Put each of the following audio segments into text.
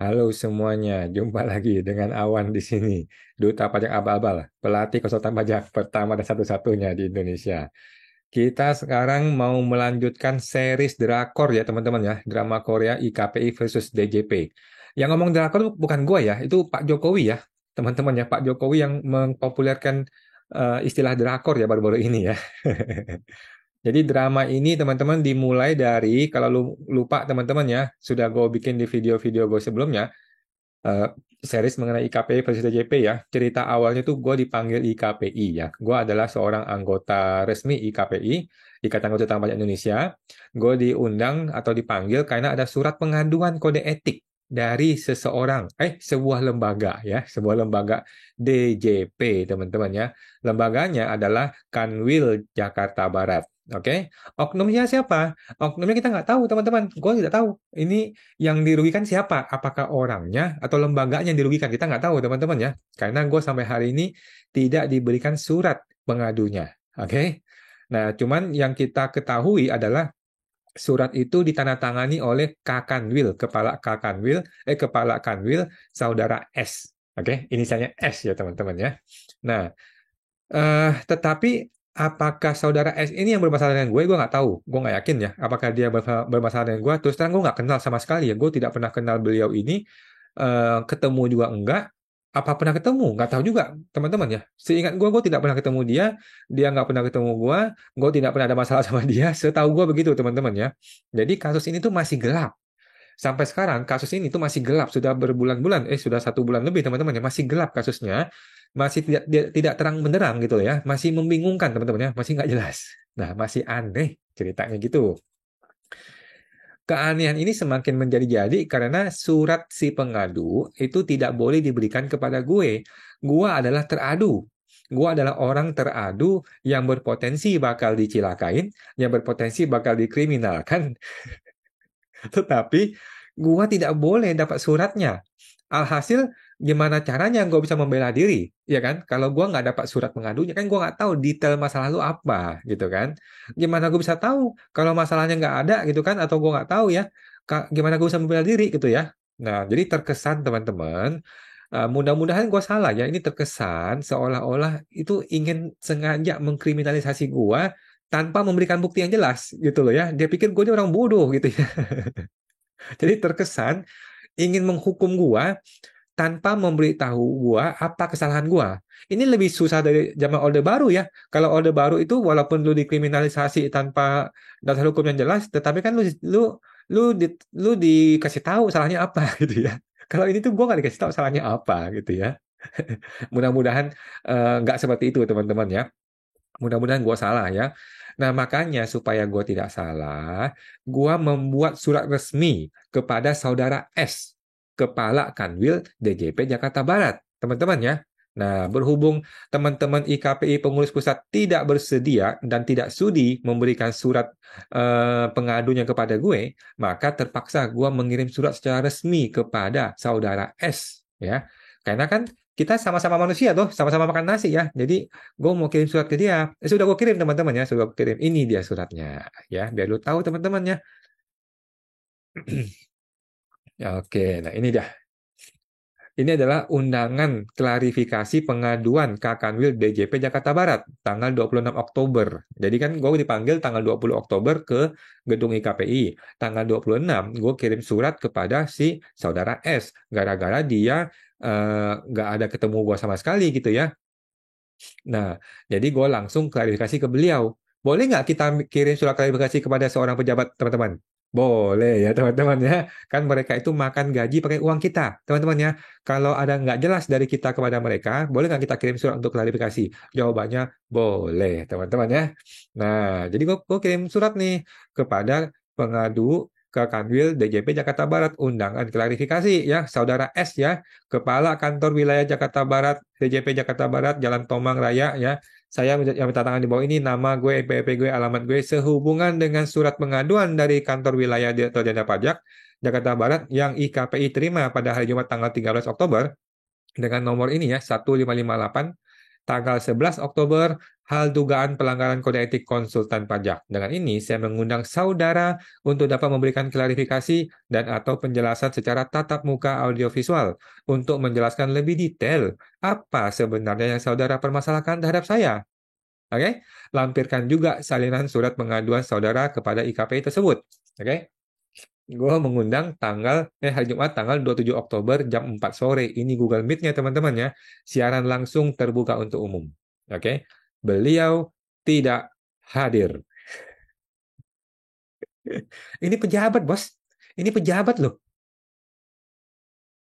Halo semuanya, jumpa lagi dengan Awan di sini, Duta Pajak Abal-Abal, pelatih konsultan pajak pertama dan satu-satunya di Indonesia. Kita sekarang mau melanjutkan series drakor ya teman-teman ya, drama Korea IKPI versus DJP. Yang ngomong drakor itu bukan gua ya, itu Pak Jokowi ya, teman-teman ya, Pak Jokowi yang mempopulerkan istilah drakor ya baru-baru ini ya. Jadi drama ini teman-teman dimulai dari, kalau lu lupa teman-teman ya, sudah gue bikin di video-video gue sebelumnya, eh, series mengenai IKPI versus DJP ya. Cerita awalnya tuh gue dipanggil IKPI ya. Gue adalah seorang anggota resmi IKPI, Ikatan Konsultan Pajak Indonesia. Gue diundang atau dipanggil karena ada surat pengaduan kode etik dari sebuah lembaga ya, sebuah lembaga DJP teman-teman ya. Lembaganya adalah Kanwil Jakarta Barat. Oke, oknumnya siapa? Oknumnya kita nggak tahu teman-teman. Gue tidak tahu. Ini yang dirugikan siapa? Apakah orangnya atau lembaganya yang dirugikan? Kita nggak tahu, teman-teman ya. Karena gue sampai hari ini tidak diberikan surat pengadunya. Oke? Nah, cuman yang kita ketahui adalah surat itu ditandatangani oleh Kakanwil, Kepala Kanwil, Saudara S. Oke? Inisialnya S ya, teman-teman ya. Nah, tetapi apakah saudara S ini yang bermasalah dengan gue nggak tahu. Gue nggak yakin ya. Apakah dia bermasalah dengan gue? Terus terang gue nggak kenal sama sekali ya. Gue tidak pernah kenal beliau ini. Ketemu juga enggak. Apa pernah ketemu? Nggak tahu juga, teman-teman ya. Seingat gue tidak pernah ketemu dia. Dia nggak pernah ketemu gue. Gue tidak pernah ada masalah sama dia. Setahu gue begitu, teman-teman ya. Jadi kasus ini tuh masih gelap. Sampai sekarang kasus ini tuh masih gelap, sudah berbulan-bulan, sudah 1 bulan lebih teman-teman ya, masih gelap kasusnya, masih tidak terang benderang gitu ya, masih membingungkan teman-teman ya, masih nggak jelas. Nah, masih aneh ceritanya gitu. Keanehan ini semakin menjadi-jadi karena surat si pengadu itu tidak boleh diberikan kepada gue. Gue adalah teradu. Gue adalah orang teradu yang berpotensi bakal dicilakain, yang berpotensi bakal dikriminalkan, tetapi gua tidak boleh dapat suratnya. Alhasil gimana caranya gue bisa membela diri, ya kan? Kalau gua nggak dapat surat pengadunya, kan gua nggak tahu detail masalah lu apa, gitu kan? Gimana gue bisa tahu kalau masalahnya nggak ada, gitu kan? Atau gua nggak tahu ya, gimana gue bisa membela diri, gitu ya? Nah, jadi terkesan teman-teman, mudah-mudahan gue salah ya. Ini terkesan seolah-olah itu ingin sengaja mengkriminalisasi gua tanpa memberikan bukti yang jelas, gitu loh ya. Dia pikir gue ini orang bodoh, gitu ya. Jadi terkesan ingin menghukum gua tanpa memberitahu gua apa kesalahan gua. Ini lebih susah dari zaman Orde Baru ya. Kalau Orde Baru itu walaupun lu dikriminalisasi tanpa dasar hukum yang jelas, tetapi kan lu dikasih tahu salahnya apa gitu ya. Kalau ini tuh gua nggak dikasih tahu salahnya apa gitu ya. Mudah-mudahan nggak seperti itu teman-teman ya. Mudah-mudahan gue salah ya. Nah, makanya supaya gue tidak salah, gue membuat surat resmi kepada saudara S, Kepala Kanwil DJP Jakarta Barat. Teman-teman ya. Nah, berhubung teman-teman IKPI pengurus pusat tidak bersedia dan tidak sudi memberikan surat pengadunya kepada gue, maka terpaksa gue mengirim surat secara resmi kepada saudara S. Ya, karena kan kita sama-sama manusia tuh, sama-sama makan nasi ya. Jadi gue mau kirim surat ke dia. Sudah gue kirim teman-teman ya, sudah gue kirim. Ini dia suratnya ya, biar lu tahu teman-teman ya. Ya, oke, nah ini dah. Ini adalah undangan klarifikasi pengaduan Kakanwil DJP Jakarta Barat tanggal 26 Oktober. Jadi kan gue dipanggil tanggal 20 Oktober ke gedung IKPI. Tanggal 26 gue kirim surat kepada si saudara S. Gara-gara dia nggak ada ketemu gue sama sekali gitu ya. Nah, jadi gue langsung klarifikasi ke beliau. Boleh nggak kita kirim surat klarifikasi kepada seorang pejabat, teman-teman? Boleh ya, teman-teman ya. Kan mereka itu makan gaji pakai uang kita, teman-teman ya. Kalau ada nggak jelas dari kita kepada mereka, boleh nggak kita kirim surat untuk klarifikasi? Jawabannya boleh, teman-teman ya. Nah, jadi gue kirim surat nih kepada pengadu ke Kanwil DJP Jakarta Barat, undangan klarifikasi ya, saudara S ya, Kepala Kantor Wilayah Jakarta Barat, DJP Jakarta Barat, Jalan Tomang Raya ya. Saya yang minta tangan di bawah ini, nama gue, NPWP gue, alamat gue, sehubungan dengan surat pengaduan dari Kantor Wilayah Direktur Jenderal Pajak Jakarta Barat yang IKPI terima pada hari Jumat tanggal 13 Oktober dengan nomor ini ya, 1558 Tanggal 11 Oktober, hal dugaan pelanggaran kode etik konsultan pajak. Dengan ini, saya mengundang saudara untuk dapat memberikan klarifikasi dan atau penjelasan secara tatap muka audiovisual untuk menjelaskan lebih detail apa sebenarnya yang saudara permasalahkan terhadap saya. Oke, lampirkan juga salinan surat pengaduan saudara kepada IKPI tersebut. Oke, gue mengundang hari Jumat tanggal 27 Oktober jam 4 sore. Ini Google Meet-nya teman-teman ya. Siaran langsung terbuka untuk umum. Oke, beliau tidak hadir. Ini pejabat, bos. Ini pejabat loh.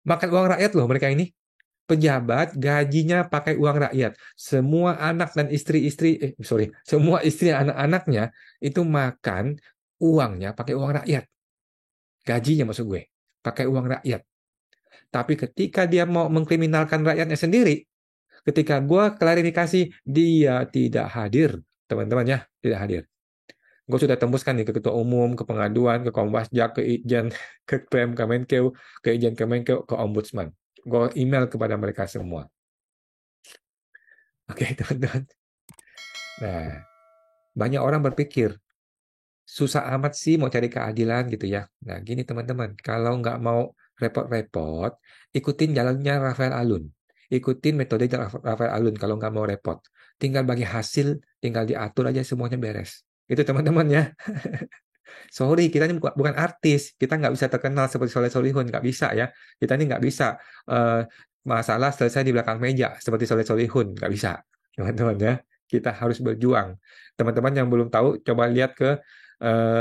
Makan uang rakyat loh mereka ini. Pejabat gajinya pakai uang rakyat. Semua anak dan semua istri anak-anaknya itu makan uangnya pakai uang rakyat. Gajinya maksud gue, pakai uang rakyat. Tapi ketika dia mau mengkriminalkan rakyatnya sendiri, ketika gue klarifikasi, dia tidak hadir. Teman-teman ya, tidak hadir. Gue sudah tembuskan nih ke Ketua Umum, ke Pengaduan, ke Komwasjak, ke Itjen, ke PM Kemenkeu, ke Itjen Kemenkeu, ke Ombudsman. Gue email kepada mereka semua. Oke, teman-teman. Nah, banyak orang berpikir, susah amat sih mau cari keadilan gitu ya. Nah, gini teman-teman, kalau nggak mau repot-repot, ikutin jalannya Rafael Alun. Ikutin metode Rafael Alun kalau nggak mau repot. Tinggal bagi hasil, tinggal diatur aja semuanya beres. Itu teman-teman ya. Sorry, kita ini bukan artis. Kita nggak bisa terkenal seperti Soleh Solihun. Nggak bisa ya. Kita ini nggak bisa masalah selesai di belakang meja seperti Soleh Solihun. Nggak bisa. Teman-teman ya. Kita harus berjuang. Teman-teman yang belum tahu, coba lihat ke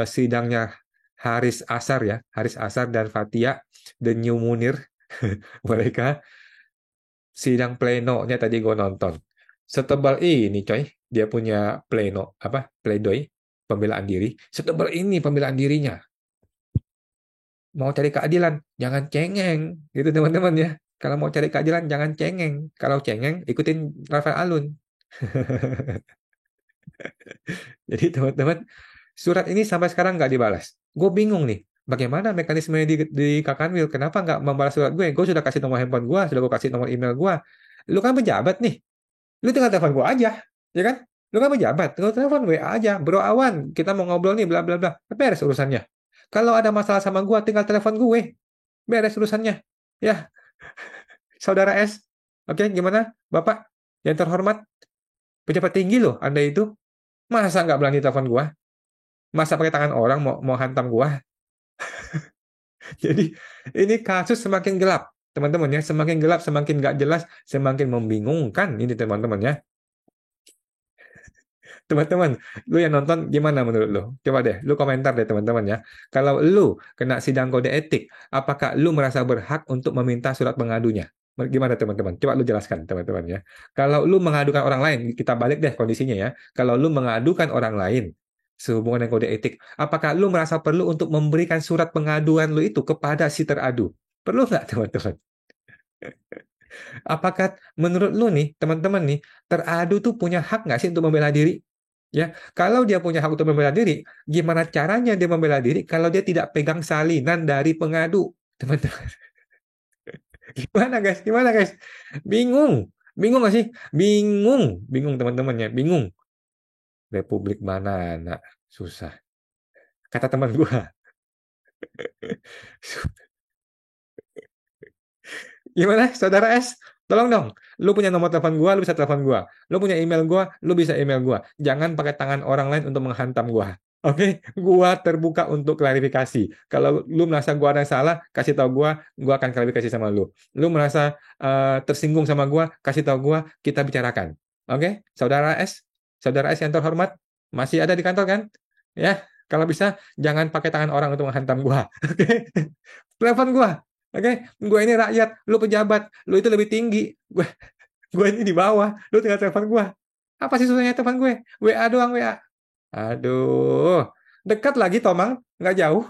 sidangnya Haris Asar ya. Haris Asar dan Fathia, The New Munir. Mereka sidang plenonya tadi gue nonton. Setebal ini coy. Dia punya pledoi, pembelaan diri. Setebal ini pembelaan dirinya. Mau cari keadilan, jangan cengeng. Gitu teman-teman ya. Kalau mau cari keadilan, jangan cengeng. Kalau cengeng, ikutin Rafael Alun. Jadi teman-teman, surat ini sampai sekarang nggak dibalas. Gue bingung nih, bagaimana mekanismenya di Kakanwil? Kenapa nggak membalas surat gue? Gue sudah kasih nomor handphone gue, sudah gue kasih nomor email gue. Lu kan pejabat nih, lu tinggal telepon gue aja, ya kan? Lu kan pejabat, tinggal telepon gue aja. Bro Awan, kita mau ngobrol nih, bla bla bla. Beres urusannya. Kalau ada masalah sama gue, tinggal telepon gue. Beres urusannya. Ya, saudara S. Oke, gimana? Bapak yang terhormat, pejabat tinggi loh Anda itu. Masa nggak berani telepon gue? Masa pakai tangan orang mau hantam gue? Jadi ini kasus semakin gelap, teman-teman ya. Semakin gelap, semakin nggak jelas, semakin membingungkan ini teman-teman ya. Teman-teman, lu yang nonton gimana menurut lu? Coba deh, lu komentar deh teman-teman ya. Kalau lu kena sidang kode etik, apakah lu merasa berhak untuk meminta surat pengadunya? Gimana teman-teman? Coba lu jelaskan teman-teman ya. Kalau lu mengadukan orang lain, kita balik deh kondisinya ya. Kalau lu mengadukan orang lain sehubungan dengan kode etik, apakah lu merasa perlu untuk memberikan surat pengaduan lu itu kepada si teradu? Perlu nggak teman-teman? Apakah menurut lu nih, teman-teman nih, teradu tuh punya hak nggak sih untuk membela diri? Ya, kalau dia punya hak untuk membela diri, gimana caranya dia membela diri kalau dia tidak pegang salinan dari pengadu? Teman-teman, gimana guys? Gimana guys? Bingung. Bingung nggak sih? Bingung. Bingung teman-teman ya, bingung. Republik mana, nak? Susah. Kata teman gua. Gimana, saudara S? Tolong dong. Lu punya nomor telepon gua, lu bisa telepon gua. Lu punya email gua, lu bisa email gua. Jangan pakai tangan orang lain untuk menghantam gua. Oke, gua terbuka untuk klarifikasi. Kalau lu merasa gua ada yang salah, kasih tahu gua akan klarifikasi sama lu. Lu merasa tersinggung sama gua, kasih tahu gua, kita bicarakan. Oke, saudara S yang terhormat, masih ada di kantor kan? Ya, kalau bisa jangan pakai tangan orang untuk menghantam gua. Oke, telepon gua. Oke, gue ini rakyat, lu pejabat, lu itu lebih tinggi, gue ini di bawah, lu tinggal telepon gue. Apa sih susahnya telepon gue? WA doang, WA. Aduh, dekat lagi Tomang, nggak jauh.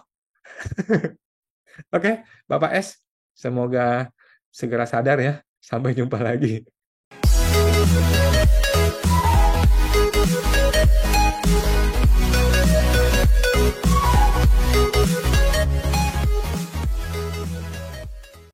Oke, Bapak S, semoga segera sadar ya. Sampai jumpa lagi.